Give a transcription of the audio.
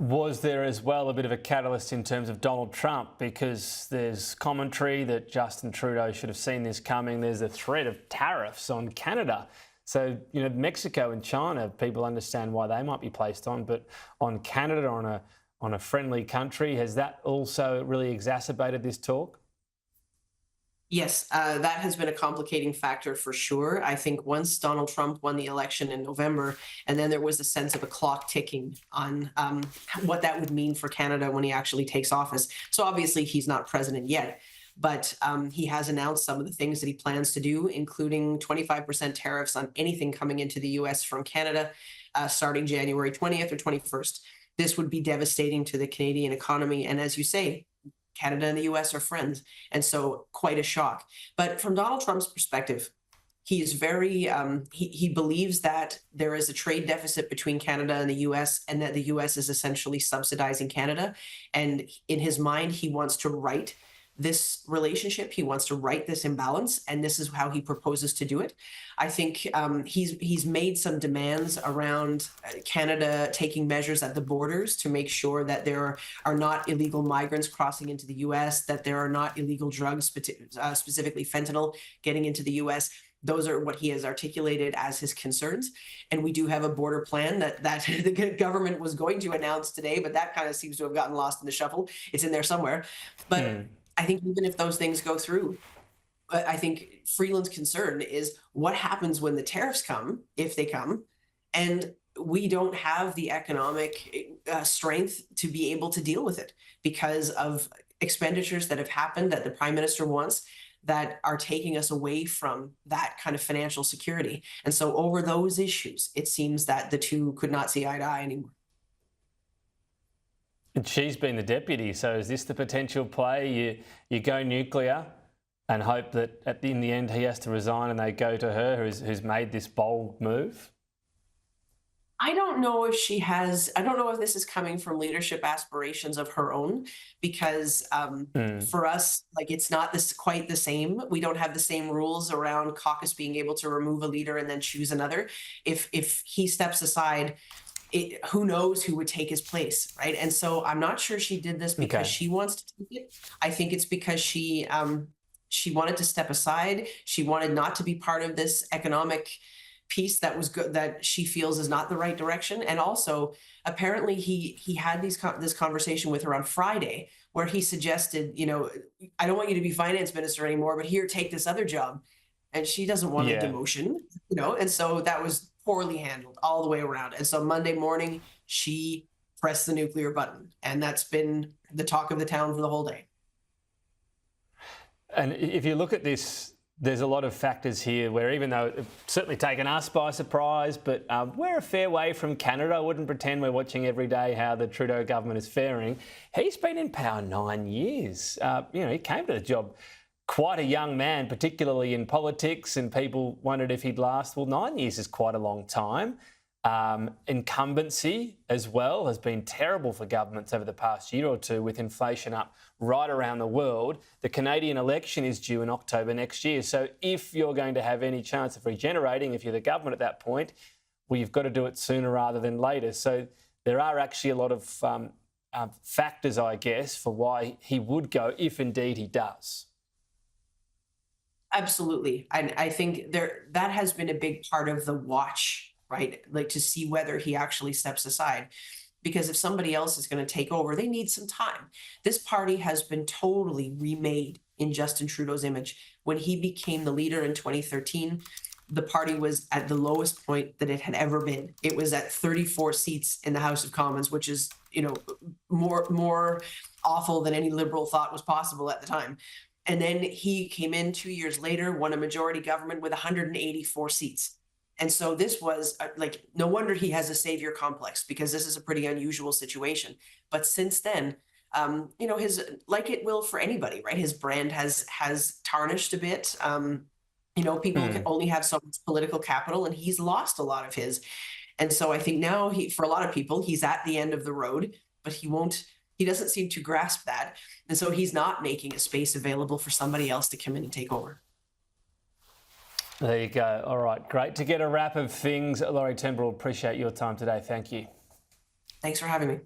Was there as well a bit of a catalyst in terms of Donald Trump? Because there's commentary that Justin Trudeau should have seen this coming. There's a threat of tariffs on Canada. So, Mexico and China, people understand why they might be placed on, but on Canada, on a friendly country, has that also really exacerbated this talk? Yes, that has been a complicating factor for sure. I think once Donald Trump won the election in November, and then there was a sense of a clock ticking on what that would mean for Canada when he actually takes office. So obviously he's not president yet, but he has announced some of the things that he plans to do, including 25% tariffs on anything coming into the U.S. from Canada, starting January 20th or 21st. This would be devastating to the Canadian economy. And as you say, Canada and the US are friends, and so quite a shock. But from Donald Trump's perspective, he is very, he believes that there is a trade deficit between Canada and the US, and that the US is essentially subsidizing Canada. And in his mind, he wants to right this relationship. He wants to right this imbalance, and this is how he proposes to do it. I think he's made some demands around Canada taking measures at the borders to make sure that there are not illegal migrants crossing into the U.S., that there are not illegal drugs, specifically fentanyl, getting into the U.S. Those are what he has articulated as his concerns. And we do have a border plan that the government was going to announce today, but that kind of seems to have gotten lost in the shuffle. It's in there somewhere. But I think even if those things go through, I think Freeland's concern is what happens when the tariffs come, if they come, and we don't have the economic strength to be able to deal with it because of expenditures that have happened that the Prime Minister wants that are taking us away from that kind of financial security. And so over those issues, it seems that the two could not see eye to eye anymore. And she's been the deputy, so is this the potential play? You go nuclear and hope that in the end he has to resign and they go to her, who's made this bold move? I don't know if she has, I don't know if this is coming from leadership aspirations of her own, because for us, like, it's not quite the same. We don't have the same rules around caucus being able to remove a leader and then choose another. If he steps aside, who knows who would take his place, right? And so I'm not sure she did this because she wants to take it. I think it's because she wanted to step aside. She wanted not to be part of this economic piece that was good, that she feels is not the right direction. And also, apparently, he had this conversation with her on Friday, where he suggested, I don't want you to be finance minister anymore, but here, take this other job. And she doesn't want a demotion, and so that was poorly handled all the way around. And so Monday morning, she pressed the nuclear button, and that's been the talk of the town for the whole day. And if you look at this, there's a lot of factors here where, even though it's certainly taken us by surprise, but we're a fair way from Canada. I wouldn't pretend we're watching every day how the Trudeau government is faring. He's been in power 9 years. He came to the job quite a young man, particularly in politics, and people wondered if he'd last. Well, 9 years is quite a long time. Incumbency as well has been terrible for governments over the past year or two, with inflation up right around the world. The Canadian election is due in October next year. So if you're going to have any chance of regenerating, if you're the government at that point, well, you've got to do it sooner rather than later. So there are actually a lot of factors, I guess, for why he would go, if indeed he does. Absolutely. I think that has been a big part of the watch, right? Like, to see whether he actually steps aside. Because if somebody else is going to take over, they need some time. This party has been totally remade in Justin Trudeau's image. When he became the leader in 2013, the party was at the lowest point that it had ever been. It was at 34 seats in the House of Commons, which is, more awful than any Liberal thought was possible at the time. And then he came in 2 years later, won a majority government with 184 seats. And so this was no wonder he has a savior complex, because this is a pretty unusual situation. But since then, like it will for anybody, right? His brand has tarnished a bit. People can only have so much political capital, and he's lost a lot of his. And so I think now for a lot of people, he's at the end of the road, but he doesn't seem to grasp that. And so he's not making a space available for somebody else to come in and take over. There you go. All right. Great to get a wrap of things. Lori Turnbull, appreciate your time today. Thank you. Thanks for having me.